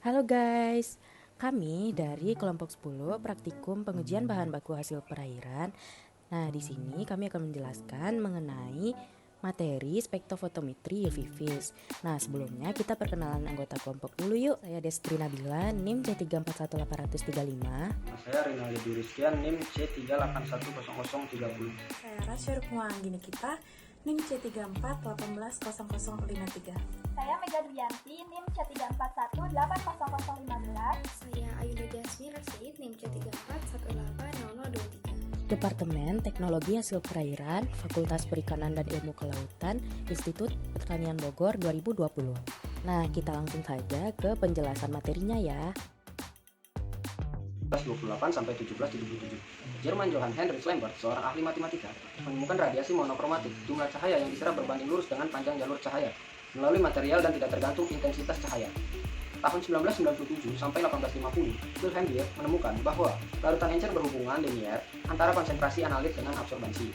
Halo guys, kami dari kelompok 10 praktikum pengujian bahan baku hasil perairan. Nah, di sini kami akan menjelaskan mengenai materi spektrofotometri UV vis. Nah, sebelumnya kita perkenalan anggota kelompok dulu yuk. Saya Destri Nabila, NIM C381835. Saya Rinaldi Diriskian, NIM C381030. Saya Rasya Rukmawanggi Nikita, NIM C34180053. Saya Mega Duyanti, NIM C341800015. Saya Ayunda Jasmine Rasid, NIM C34180023. Departemen Teknologi Hasil Perairan, Fakultas Perikanan dan Ilmu Kelautan, Institut Pertanian Bogor 2020. Nah, kita langsung saja ke penjelasan materinya ya. 1728 sampai 1777. Jerman Johann Heinrich Lambert, seorang ahli matematika, menemukan radiasi monokromatik, jumlah cahaya yang diserap berbanding lurus dengan panjang jalur cahaya melalui material dan tidak tergantung intensitas cahaya. Tahun 1997 sampai 1850, Wilhelm Wierth menemukan bahwa larutan encer berhubungan linier antara konsentrasi analit dengan absorbansi.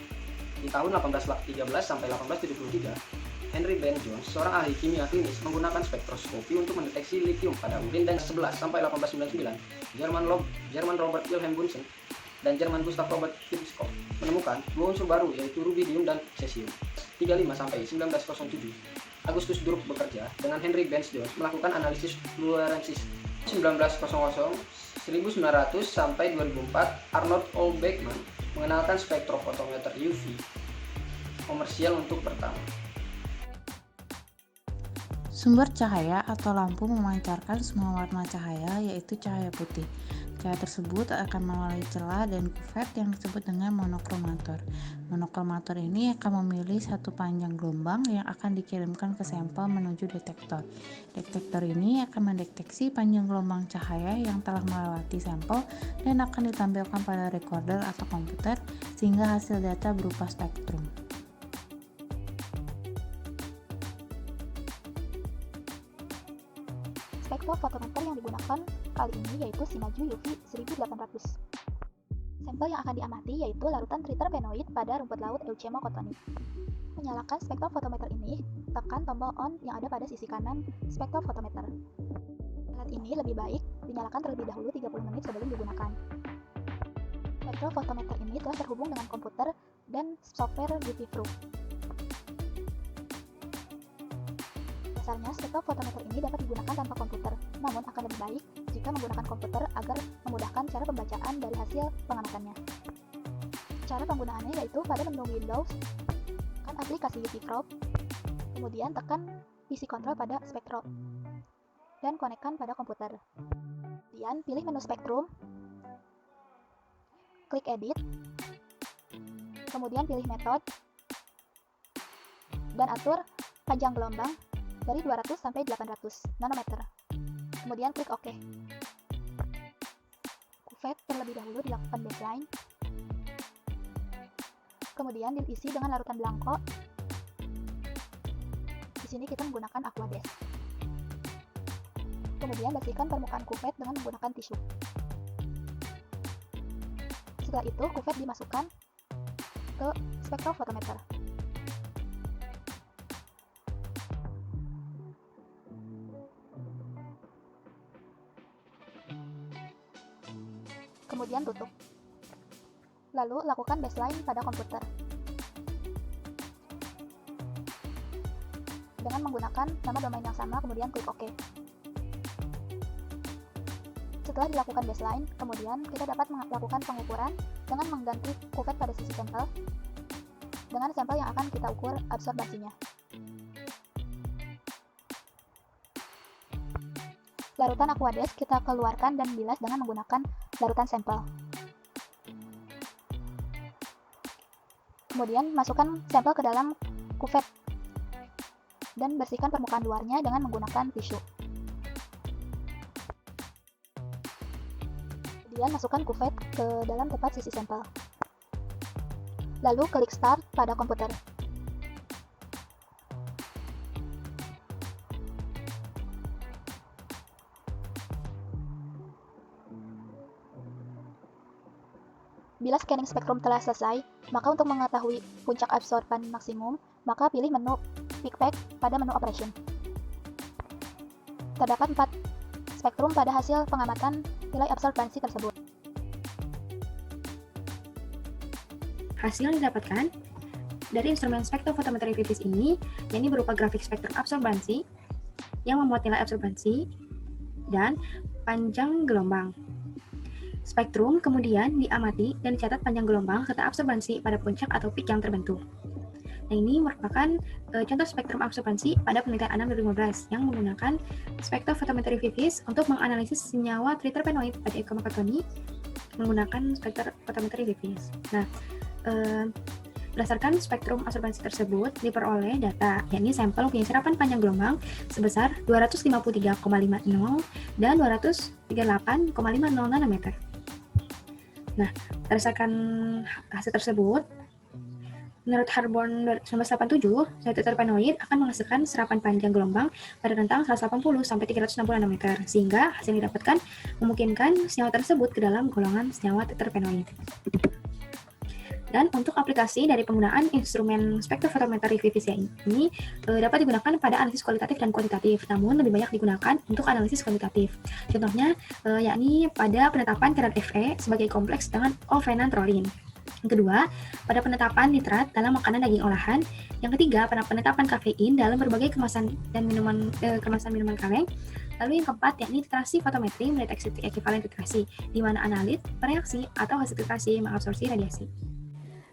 Di tahun 1813 sampai 1873, Henry Ben Jones, seorang ahli kimia klinis, menggunakan spektroskopi untuk mendeteksi lithium pada urin, dan 11 sampai 1899, Jerman Robert Wilhelm Bunsen dan Jerman Gustav Robert Kirchhoff menemukan dua unsur baru yaitu rubidium dan cesium. 35 sampai 1907, Agustus Druck bekerja dengan Henry Ben Jones melakukan analisis fluoresensi. 1900 1900 sampai 2004, Arnold O. Beckman mengenalkan spektrofotometer UV komersial untuk pertama. Sumber cahaya atau lampu memancarkan semua warna cahaya, yaitu cahaya putih. Cahaya tersebut akan melalui celah dan kuvet yang disebut dengan monokromator. Monokromator ini akan memilih satu panjang gelombang yang akan dikirimkan ke sampel menuju detektor. Detektor ini akan mendeteksi panjang gelombang cahaya yang telah melewati sampel dan akan ditampilkan pada recorder atau komputer sehingga hasil data berupa spektrum. Spektrofotometer yang digunakan kali ini yaitu Sinaju UV 1800. Sampel yang akan diamati yaitu larutan triterpenoid pada rumput laut Euchema cottoni. Menyalakan spektrofotometer ini, tekan tombol on yang ada pada sisi kanan spektrofotometer. Alat ini lebih baik dinyalakan terlebih dahulu 30 menit sebelum digunakan. Spektrofotometer ini telah terhubung dengan komputer dan software UV-Proof. Dasarnya, spektrofotometer ini dapat digunakan tanpa komputer, namun akan lebih baik jika menggunakan komputer agar memudahkan cara pembacaan dari hasil pengamatannya. Cara penggunaannya yaitu pada menu Windows, tekan aplikasi UV-Probe, kemudian tekan PC Control pada Spektro, dan konekkan pada komputer. Kemudian pilih menu Spektrum, klik Edit, kemudian pilih Method, dan atur panjang gelombang dari 200 sampai 800 nanometer. Kemudian klik OK. Kuvet terlebih dahulu dilakukan baseline. Kemudian diisi dengan larutan blanko. Di sini kita menggunakan Aquades. Kemudian bersihkan permukaan kuvet dengan menggunakan tisu. Setelah itu kuvet dimasukkan ke spektrofotometer. Kemudian tutup. Lalu lakukan baseline pada komputer dengan menggunakan nama domain yang sama, kemudian klik OK. Setelah dilakukan baseline, kemudian kita dapat melakukan pengukuran dengan mengganti kuvet pada sisi sampel dengan sampel yang akan kita ukur absorbansinya. Larutan Aquades kita keluarkan dan bilas dengan menggunakan larutan sampel. Kemudian masukkan sampel ke dalam kuvet dan bersihkan permukaan luarnya dengan menggunakan tisu. Kemudian masukkan kuvet ke dalam tempat sisi sampel. Lalu klik Start pada komputer. Bila scanning spektrum telah selesai, maka untuk mengetahui puncak absorban maksimum, maka pilih menu Peak Pack pada menu Operation. Terdapat 4 spektrum pada hasil pengamatan nilai absorbansi tersebut. Hasil yang didapatkan dari instrumen spektrofotometri VIVIS ini, yakni berupa grafik spektrum absorbansi yang memuat nilai absorbansi dan panjang gelombang. Spektrum kemudian diamati dan dicatat panjang gelombang serta absorbansi pada puncak atau peak yang terbentuk. Nah, ini merupakan contoh spektrum absorbansi pada penelitian ANAM 2015 yang menggunakan spektrofotometri VIVIS untuk menganalisis senyawa triterpenoid pada ekomakatoni menggunakan spektrofotometri VIVIS. Nah, berdasarkan spektrum absorbansi tersebut diperoleh data, yakni sampel punya serapan panjang gelombang sebesar 253,50 dan 238,50 nanometer. Nah, berdasarkan hasil tersebut, menurut Harborn 1987, triterpenoid akan menghasilkan serapan panjang gelombang pada rentang 180 sampai 360 nanometer, sehingga hasil yang didapatkan memungkinkan senyawa tersebut ke dalam golongan senyawa triterpenoid. Dan untuk aplikasi dari penggunaan instrumen spektrofotometri VIVIS ini dapat digunakan pada analisis kualitatif dan kuantitatif, namun lebih banyak digunakan untuk analisis kualitatif. Contohnya yakni pada penetapan kadar Fe sebagai kompleks dengan ofenantrolin. Yang kedua, pada penetapan nitrat dalam makanan daging olahan. Yang ketiga, pada penetapan kafein dalam berbagai kemasan dan minuman kaleng. Lalu yang keempat, yakni titrasi fotometri mendeteksi ekivalen titrasi, di mana analit, bereaksi, atau hasil titrasi mengabsorpsi radiasi.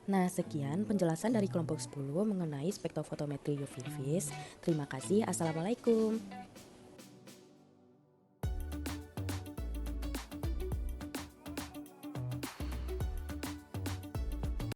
Nah, sekian penjelasan dari kelompok 10 mengenai spektrofotometri VIVIS. Terima kasih. Assalamualaikum.